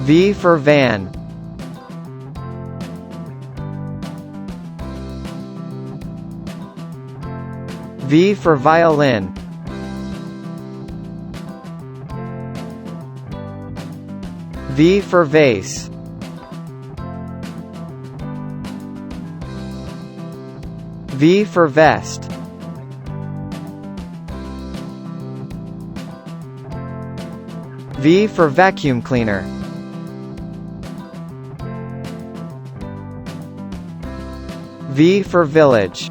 V for van. V for violin. V for vase. V for vest. V for vacuum cleaner. V for village.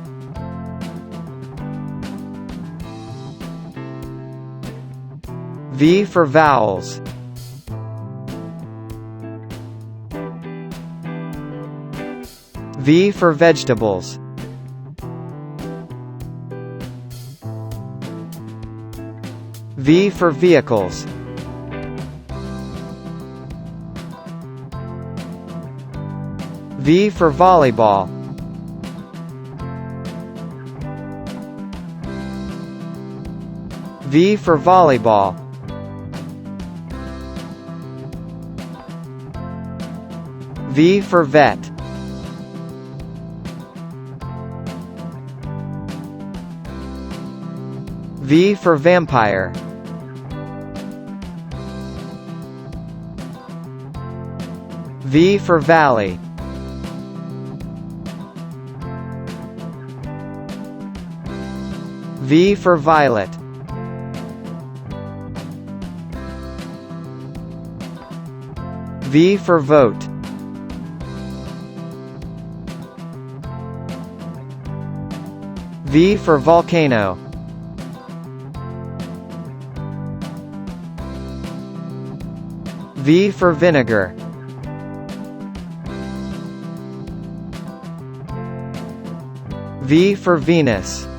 V for vowels. V for vegetables. V for vehicles. V for volleyball. V for volleyball. V for vet. V for vampire. V for valley. V for violet. V for vote. V for volcano. V for vinegar. V for Venus.